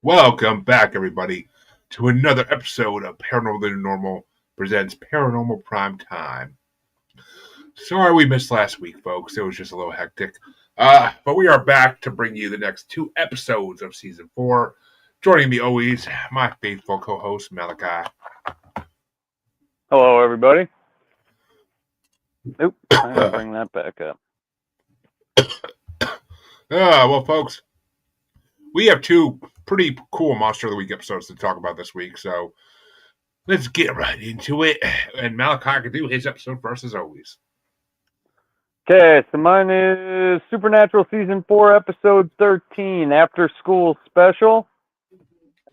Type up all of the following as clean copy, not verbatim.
Welcome back, everybody, to another episode of Paranormal the New Normal presents Paranormal Primetime. Sorry we missed last week, folks. It was just a little hectic. But we are back to bring you the next two episodes of Season 4. Joining me always, my faithful co-host, Malachi. Hello, everybody. Oop, I'm going to bring that back up. Well, folks, we have two pretty cool Monster of the Week episodes to talk about this week, so let's get right into it. And Malachi can do his episode first, as always. Okay, so mine is Supernatural Season 4, Episode 13, After School Special.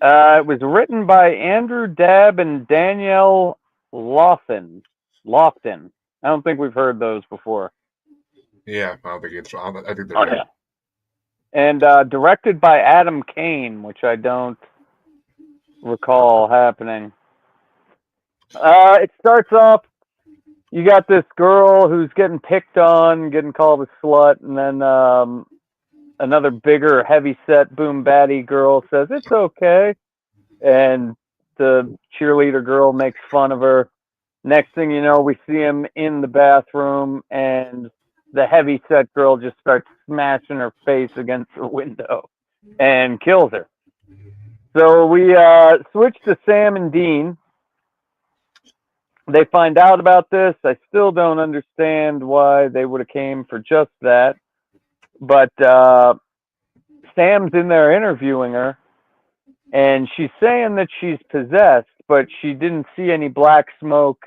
It was written by Andrew Dabb and Danielle Lofton. I don't think we've heard those before. Yeah, I think they're yeah. And directed by Adam Kane, which I don't recall happening. It starts off, you got this girl who's getting picked on, getting called a slut, and then another bigger, heavy-set boom baddie girl says, "It's okay." And the cheerleader girl makes fun of her. Next thing you know, we see him in the bathroom, and the heavy-set girl just starts smashing her face against the window and kills her. So we switch to Sam and Dean. They find out about this. I still don't understand why they would have came for just that. But Sam's in there interviewing her, and she's saying that she's possessed, but she didn't see any black smoke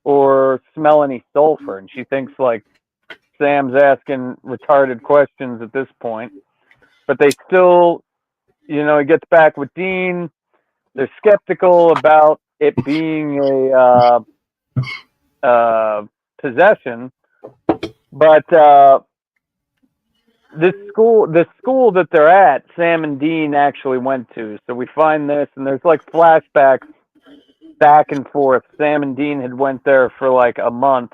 or smell any sulfur. And she thinks, like, Sam's asking retarded questions at this point. But they still, he gets back with Dean. They're skeptical about it being a possession, but this school that they're at, Sam and Dean actually went to. So we find this, and there's like flashbacks back and forth. Sam and Dean had went there for like a month,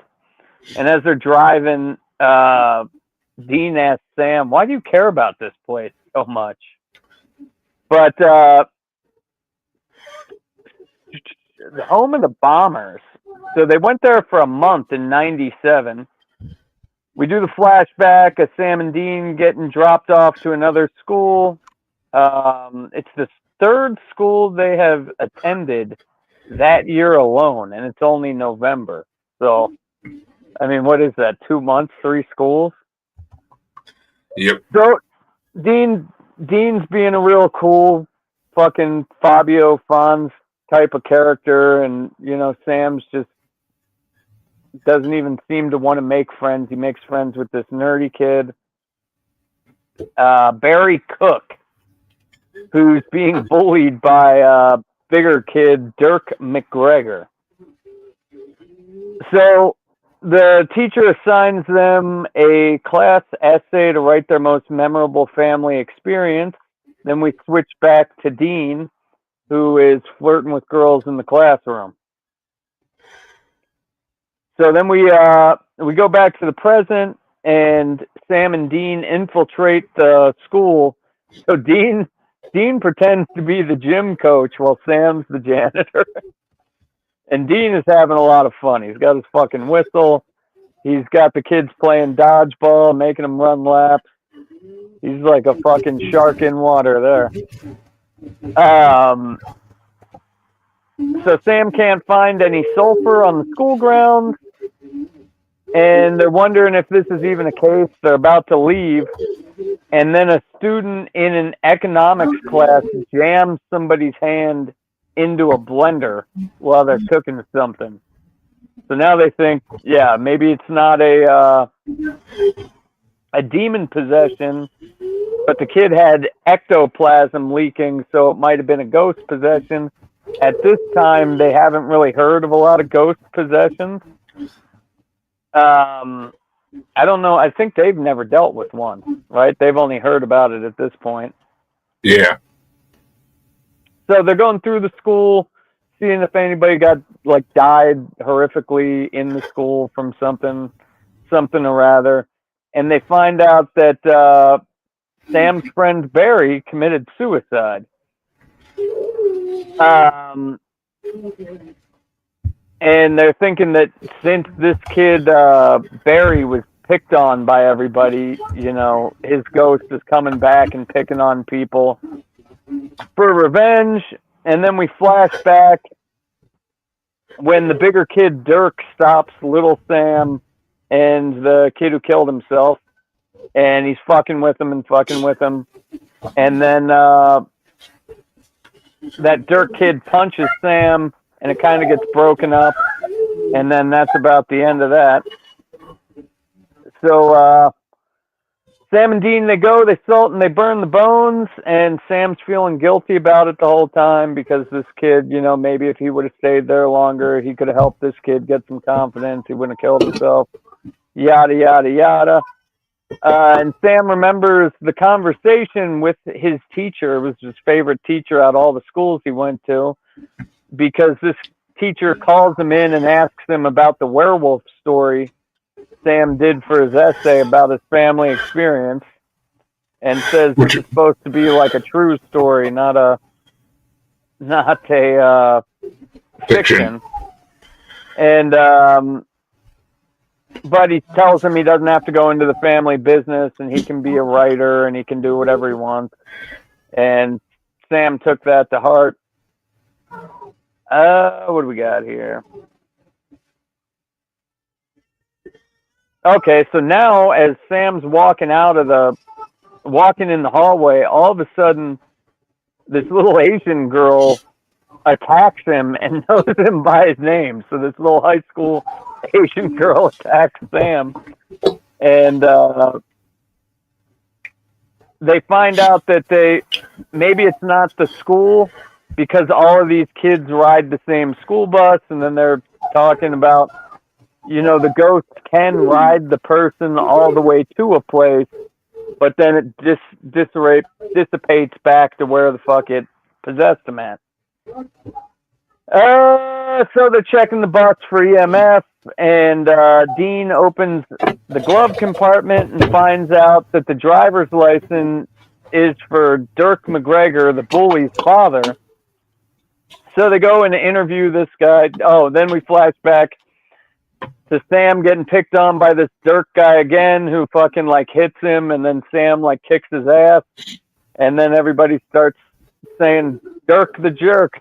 and as they're driving, Dean asks Sam, "Why do you care about this place so much?" But the home of the bombers. So they went there for a month in 97. We do the flashback of Sam and Dean getting dropped off to another school. It's the third school they have attended that year alone, and it's only November. So, I mean, what is that, 2 months, 3 schools? Yep. So Dean's being a real cool fucking Fabio Fonz type of character, and Sam's just doesn't even seem to want to make friends. He makes friends with this nerdy kid, Barry Cook, who's being bullied by a bigger kid, Dirk McGregor. So the teacher assigns them a class essay to write their most memorable family experience. Then we switch back to Dean, who is flirting with girls in the classroom. So then we go back to the present, and Sam and Dean infiltrate the school. So Dean pretends to be the gym coach while Sam's the janitor. And Dean is having a lot of fun. He's got his fucking whistle. He's got the kids playing dodgeball, making them run laps. He's like a fucking shark in water there. So Sam can't find any sulfur on the school grounds, and they're wondering if this is even a case. They're about to leave, and then a student in an economics class jams somebody's hand into a blender while they're cooking something. So now they think, yeah, maybe it's not a demon possession, but the kid had ectoplasm leaking, so it might have been a ghost possession. At this time, they haven't really heard of a lot of ghost possessions. I don't know. I think they've never dealt with one, right? They've only heard about it at this point. Yeah. So they're going through the school, seeing if anybody died horrifically in the school from something or rather. And they find out that Sam's friend Barry committed suicide. And they're thinking that since this kid Barry was picked on by everybody, his ghost is coming back and picking on people for revenge. And then we flash back when the bigger kid Dirk stops little Sam and the kid who killed himself, and he's fucking with him. And then that Dirk kid punches Sam, and it kind of gets broken up. And then that's about the end of that. So Sam and Dean, they salt and they burn the bones, and Sam's feeling guilty about it the whole time because this kid, maybe if he would have stayed there longer, he could have helped this kid get some confidence. He wouldn't have killed himself. Yada, yada, yada. And Sam remembers the conversation with his teacher. It was his favorite teacher out of all the schools he went to, because this teacher calls him in and asks him about the werewolf story Sam did for his essay about his family experience, and says it's supposed to be like a true story, not a fiction. And but he tells him he doesn't have to go into the family business, and he can be a writer, and he can do whatever he wants. And Sam took that to heart. What do we got here? Okay, so now as Sam's walking in the hallway, all of a sudden, this little Asian girl attacks him and knows him by his name. So this little high school Asian girl attacks Sam, and they find out that maybe it's not the school, because all of these kids ride the same school bus, and then they're talking about, the ghost can ride the person all the way to a place, but then it dissipates back to where the fuck it possessed them at. So they're checking the bus for EMF, and Dean opens the glove compartment and finds out that the driver's license is for Dirk McGregor, the bully's father. So they go and interview this guy. Oh, then we flash back to Sam getting picked on by this Dirk guy again, who fucking hits him, and then Sam kicks his ass, and then everybody starts saying Dirk the jerk,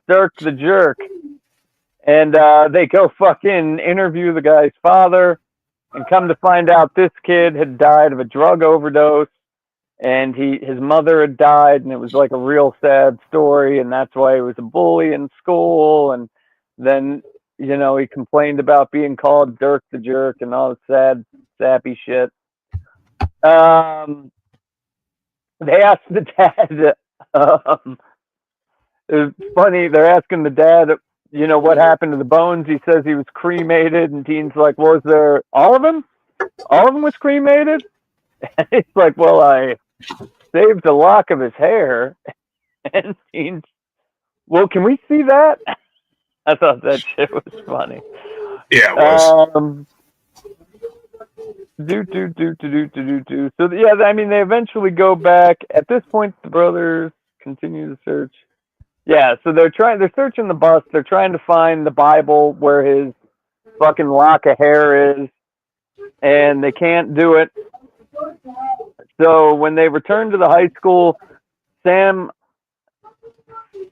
and they go fucking interview the guy's father, and come to find out this kid had died of a drug overdose, and his mother had died, and it was a real sad story, and that's why he was a bully in school. And then he complained about being called Dirk the jerk and all the sad, sappy shit. They asked the dad, it was funny, they're asking the dad, what happened to the bones? He says he was cremated, and Dean's like, was there all of them? All of them was cremated? And he's like, well, I saved a lock of his hair. And Dean's, well, can we see that? I thought that shit was funny. Yeah, it was. So yeah, I mean, they eventually go back. At this point, the brothers continue the search. Yeah, so they're searching the bus. They're trying to find the Bible where his fucking lock of hair is, and they can't do it. So when they return to the high school, Sam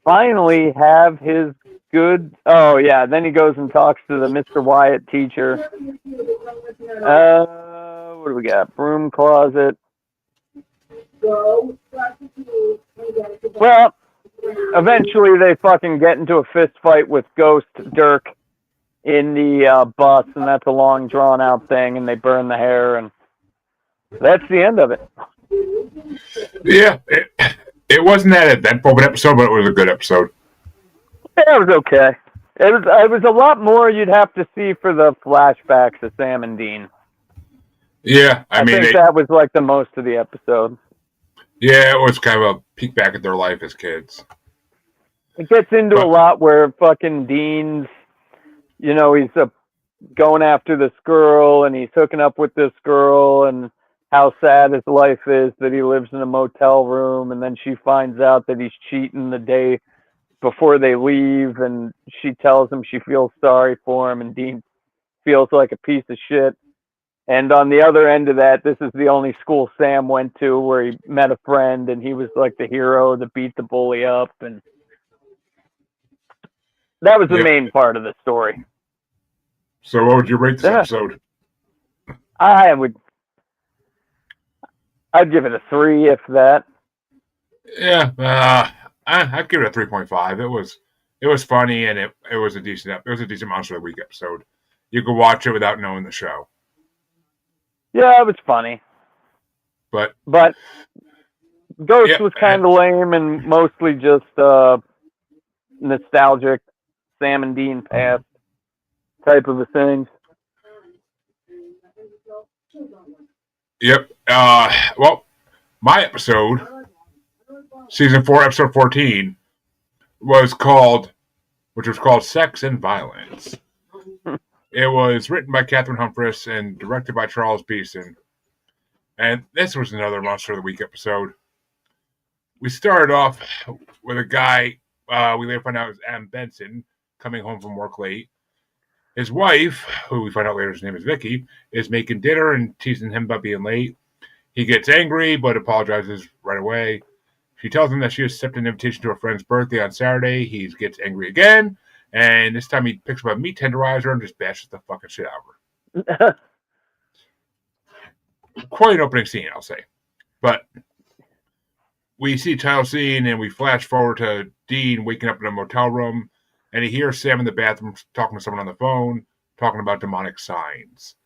finally have his good. Oh yeah, then he goes and talks to the Mr. Wyatt teacher. What do we got? Broom closet. Well, eventually they fucking get into a fist fight with Ghost Dirk in the bus, and that's a long drawn out thing, and they burn the hair, and that's the end of it. Yeah, it wasn't that eventful of an episode, but it was a good episode. Yeah, it was okay. It was a lot more you'd have to see for the flashbacks of Sam and Dean. Yeah, I mean, think that was the most of the episode. Yeah, it was kind of a peek back at their life as kids. It gets into a lot where fucking Dean's, he's going after this girl, and he's hooking up with this girl, and how sad his life is that he lives in a motel room, and then she finds out that he's cheating the day before they leave, and she tells him she feels sorry for him, and Dean feels like a piece of shit. And on the other end of that, this is the only school Sam went to where he met a friend, and he was like the hero that beat the bully up, and that was the Yep. main part of the story. So what would you rate this episode? I'd give it a 3, if that. Yeah, I'd give it a 3.5. It was funny, and it was a decent Monster of the Week episode. You could watch it without knowing the show. Yeah, it was funny. But Ghost was kind of lame and mostly just nostalgic Sam and Dean past type of a thing. Yep. Well, my episode, season 4, episode 14, which was called Sex and Violence. It was written by Catherine Humphris and directed by Charles Beeson. And this was another Monster of the Week episode. We started off with a guy, we later find out is Adam Benson, coming home from work late. His wife, who we find out later his name is Vicky, is making dinner and teasing him about being late. He gets angry, but apologizes right away. She tells him that she accepted an invitation to a friend's birthday on Saturday. He gets angry again, and this time he picks up a meat tenderizer and just bashes the fucking shit out of her. Quite an opening scene, I'll say. But we see title scene, and we flash forward to Dean waking up in a motel room, and he hears Sam in the bathroom talking to someone on the phone, talking about demonic signs.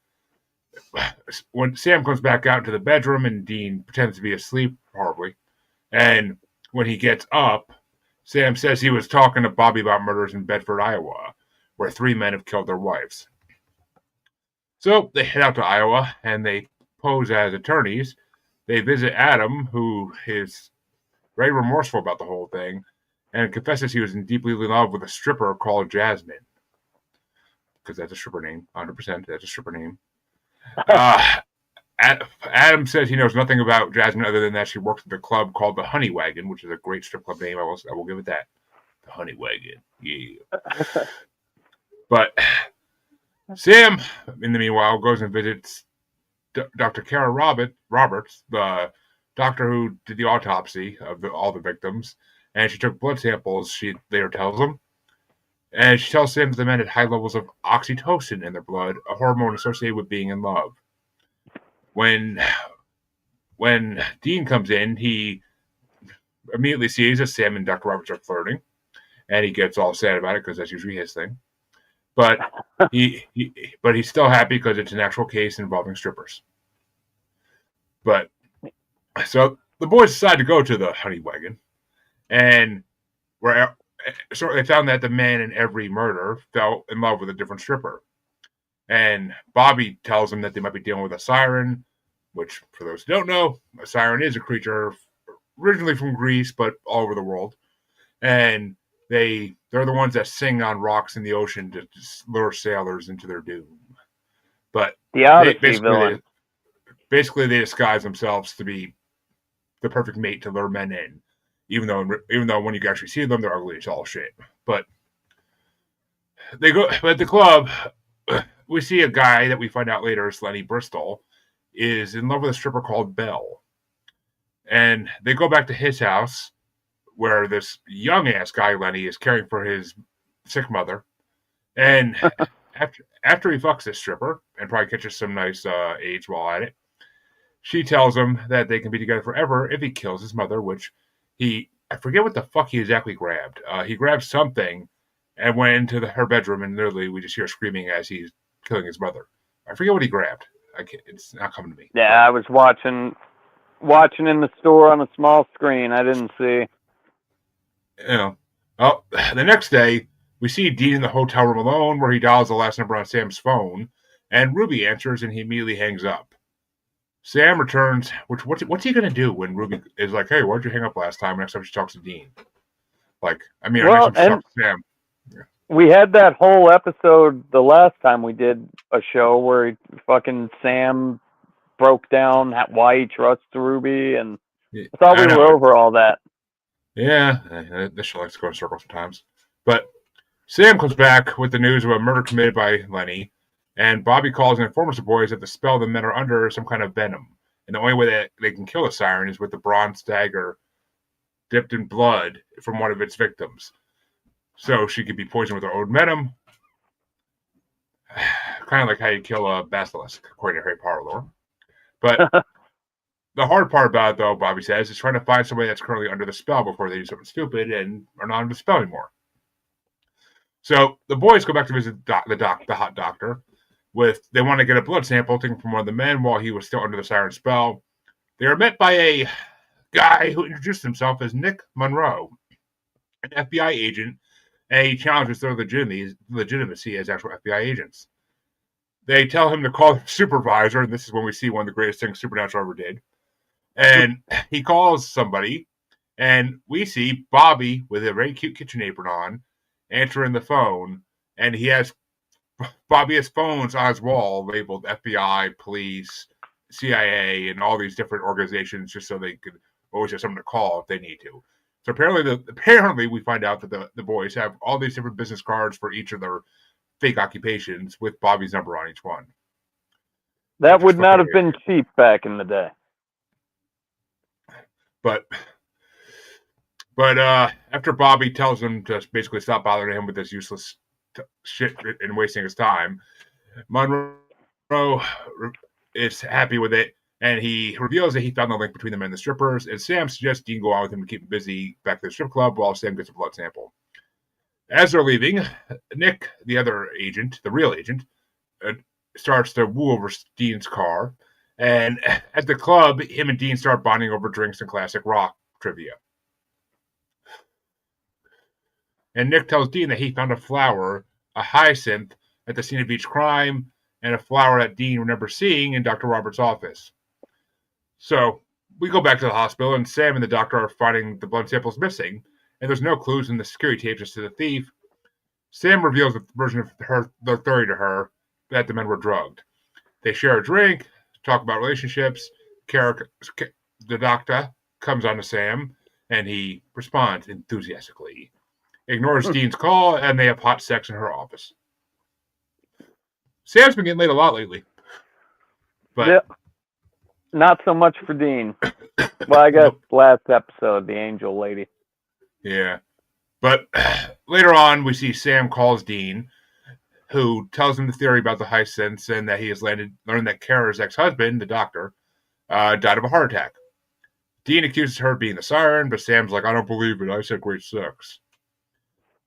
When Sam comes back out into the bedroom, and Dean pretends to be asleep horribly, and when he gets up, Sam says he was talking to Bobby about murders in Bedford, Iowa, where 3 men have killed their wives. So they head out to Iowa, and they pose as attorneys. They visit Adam, who is very remorseful about the whole thing, and confesses he was deeply in love with a stripper called Jasmine. Because that's a stripper name, 100%. That's a stripper name. Adam says he knows nothing about Jasmine other than that she works at a club called the Honey Wagon, which is a great strip club name. I will give it that. The Honey Wagon. Yeah. But Sam, in the meanwhile, goes and visits Dr. Kara Roberts, the doctor who did the autopsy of all the victims, and she took blood samples, she later tells him. And she tells Sam that the men had high levels of oxytocin in their blood, a hormone associated with being in love. When Dean comes in, he immediately sees that Sam and Dr. Roberts are flirting, and he gets all sad about it because that's usually his thing. But he's still happy because it's an actual case involving strippers. But so the boys decide to go to the Honey Wagon, and they found that the man in every murder fell in love with a different stripper. And Bobby tells them that they might be dealing with a siren, which, for those who don't know, a siren is a creature originally from Greece, but all over the world. And they're the ones that sing on rocks in the ocean to lure sailors into their doom. But basically they disguise themselves to be the perfect mate to lure men in, even though when you actually see them, they're ugly as all shit. But they go at the club. We see a guy that we find out later is Lenny Bristol is in love with a stripper called Belle, and they go back to his house where this young ass guy Lenny is caring for his sick mother, and after he fucks this stripper and probably catches some nice AIDS while at it, she tells him that they can be together forever if he kills his mother, which I forget what the fuck he exactly grabbed. He grabbed something and went into her bedroom, and literally we just hear screaming as he's killing his mother. I forget what he grabbed. It's not coming to me. Yeah, I was watching in the store on a small screen. I didn't see. Well, the next day, we see Dean in the hotel room alone, where he dials the last number on Sam's phone, and Ruby answers, and he immediately hangs up. Sam returns. What's he gonna do when Ruby is like, "Hey, why'd you hang up last time?" Next time she talks to Dean. Next time she talks to Sam. Yeah. We had that whole episode the last time we did a show where fucking Sam broke down why he trusts Ruby, and I thought we were over all that. Yeah, this show likes to go in circles sometimes. But Sam comes back with the news of a murder committed by Lenny, and Bobby calls and informs the boys that the spell the men are under is some kind of venom. And the only way that they can kill the siren is with the bronze dagger dipped in blood from one of its victims. So she could be poisoned with her own venom, kind of like how you kill a basilisk, according to Harry Potter lore. But the hard part about it, though, Bobby says, is trying to find somebody that's currently under the spell before they do something stupid and are not under the spell anymore. So the boys go back to visit the hot doctor. They want to get a blood sample taken from one of the men while he was still under the siren spell. They are met by a guy who introduced himself as Nick Monroe, an FBI agent, and he challenges their legitimacy as actual FBI agents. They tell him to call the supervisor, and this is when we see one of the greatest things Supernatural ever did. And he calls somebody, and we see Bobby with a very cute kitchen apron on, answering the phone, and Bobby has phones on his wall labeled FBI, police, CIA, and all these different organizations just so they could always have someone to call if they need to. So apparently we find out that the boys have all these different business cards for each of their fake occupations with Bobby's number on each one. That would not have been cheap back in the day. But after Bobby tells him to basically stop bothering him with this useless shit and wasting his time, Monroe is happy with it, and he reveals that he found the link between them and the strippers, and Sam suggests Dean go on with him to keep him busy back to the strip club while Sam gets a blood sample. As they're leaving, Nick, the other agent, the real agent, starts to woo over Dean's car, and at the club, him and Dean start bonding over drinks and classic rock trivia. And Nick tells Dean that he found a flower, a hyacinth, at the scene of each crime, and a flower that Dean remembers seeing in Dr. Roberts' office. So we go back to the hospital, and Sam and the doctor are finding the blood samples missing, and there's no clues in the security tapes as to the thief. Sam reveals the version of the theory to her that the men were drugged. They share a drink, talk about relationships. The doctor comes on to Sam, and he responds enthusiastically. Ignores Dean's call, and they have hot sex in her office. Sam's been getting laid a lot lately. But yeah, not so much for Dean. Well, I guess last episode, the angel lady. Yeah. But later on, we see Sam calls Dean, who tells him the theory about the hyacinths and that he has learned that Kara's ex-husband, the doctor, died of a heart attack. Dean accuses her of being the siren, but Sam's like, I don't believe it. I said great sex.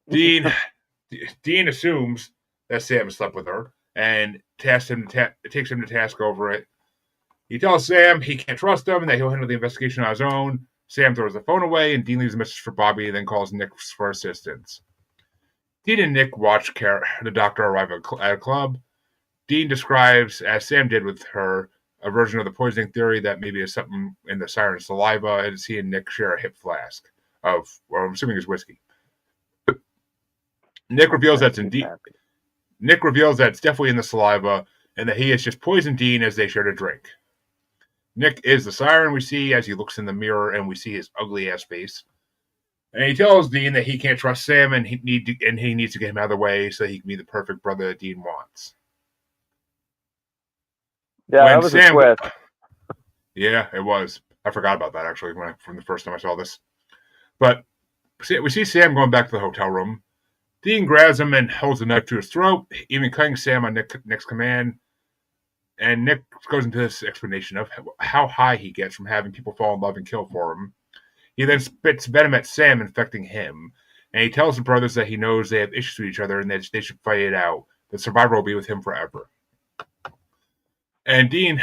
Dean assumes that Sam has slept with her and takes him to task over it. He tells Sam he can't trust him and that he'll handle the investigation on his own. Sam throws the phone away, and Dean leaves a message for Bobby and then calls Nick for assistance. Dean and Nick watch the doctor arrive at a club. Dean describes, as Sam did with her, a version of the poisoning theory that maybe is something in the siren's saliva, and he and Nick share a hip flask of, well, I'm assuming it's whiskey. Nick reveals that it's definitely in the saliva, and that he has just poisoned Dean as they shared a drink. Nick is the siren we see as he looks in the mirror, and we see his ugly ass face. And he tells Dean that he can't trust Sam, and he needs to get him out of the way so he can be the perfect brother that Dean wants. Yeah, that was a twist. Yeah, it was. I forgot about that actually from the first time I saw this. But we see Sam going back to the hotel room. Dean grabs him and holds a knife to his throat, even cutting Sam on Nick's command. And Nick goes into this explanation of how high he gets from having people fall in love and kill for him. He then spits venom at Sam, infecting him. And he tells the brothers that he knows they have issues with each other and that they should fight it out. The survivor will be with him forever. And Dean,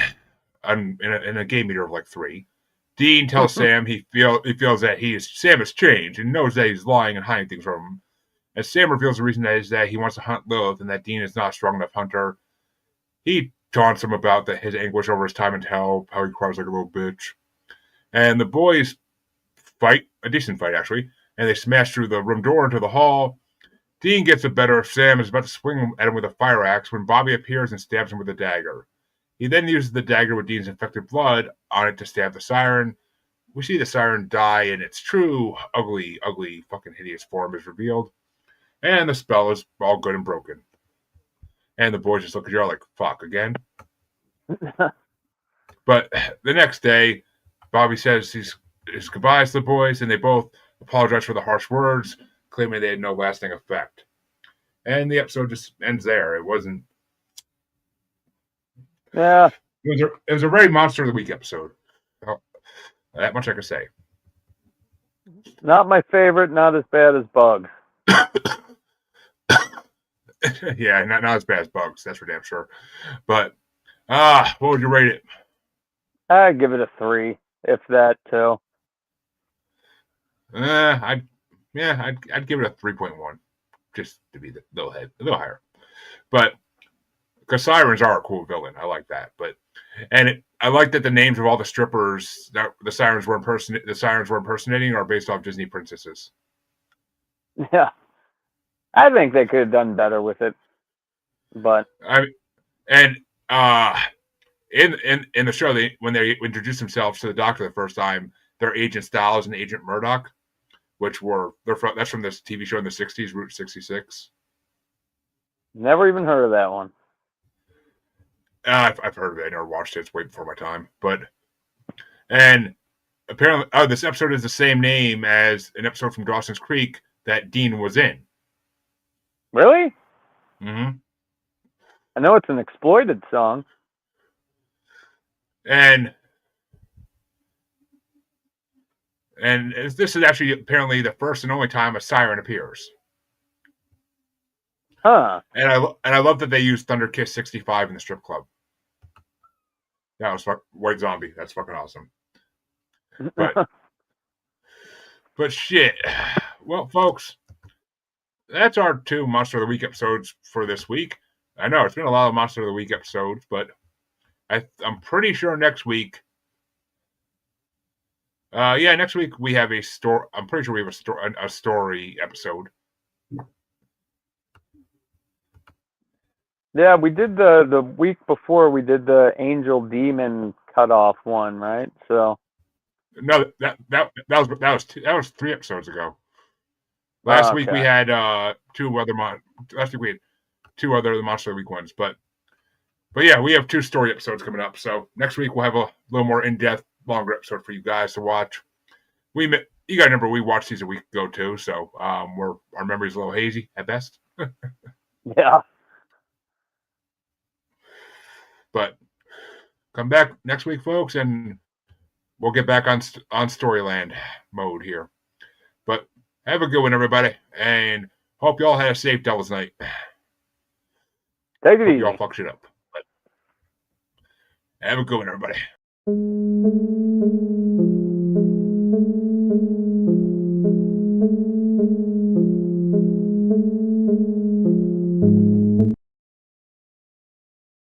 in a game meter of like 3, Dean tells Sam he feels that Sam has changed and knows that he's lying and hiding things from him. And Sam reveals the reason is that he wants to hunt Lilith and that Dean is not a strong enough hunter. He taunts him about his anguish over his time in hell, how he cries like a little bitch. And the boys fight, a decent fight actually, and they smash through the room door into the hall. Dean gets the better of Sam and is about to swing at him with a fire axe when Bobby appears and stabs him with a dagger. He then uses the dagger with Dean's infected blood on it to stab the siren. we see the siren die in its true ugly, fucking hideous form is revealed, and the spell is all good and broken. And the boys just look at you all like, fuck, again? But the next day, Bobby says his goodbyes to the boys, and they both apologize for the harsh words, claiming they had no lasting effect. And the episode just ends there. It wasn't. Yeah. It was a very Monster of the Week episode. That much I can say. Not my favorite, not as bad as Bugs. Yeah, not as bad as Bugs, that's for damn sure. But what would you rate it? I'd give it a 3, if that too. I'd give it a 3.1, just to be a little higher. But because sirens are a cool villain, I like that. I like that the names of all the strippers that the sirens were impersonating are based off Disney princesses. Yeah, I think they could have done better with it, but in the show, when they introduced themselves to the Doctor the first time, they're Agent Styles and Agent Murdoch, that's from this TV show in the '60s, Route 66. Never even heard of that one. I've heard of it. I never watched it. It's way before my time. And apparently, this episode is the same name as an episode from Dawson's Creek that Dean was in. Really? Mm-hmm. I know it's an exploited song. And this is actually apparently the first and only time a siren appears. Huh. And I love that they used Thunder Kiss 65 in the strip club. That was White Zombie. That's fucking awesome. But shit. Well, folks, that's our 2 Monster of the Week episodes for this week. I know it's been a lot of Monster of the Week episodes, but I'm pretty sure next week. Next week we have a story. I'm pretty sure we have a story episode. Yeah, we did the week before. We did the Angel Demon cutoff one, right? So no, that was 3 episodes ago. Last week we had 2 other last week we had 2 other Monster of the Week ones, but yeah, we have 2 story episodes coming up. So next week we'll have a little more in-depth, longer episode for you guys to watch. You guys remember we watched these a week ago too, so our memory's a little hazy at best. Yeah. But come back next week, folks, and we'll get back on Storyland mode here. But have a good one, everybody, and hope you all had a safe Devil's Night. Take it easy. You all fuck shit up. But have a good one, everybody.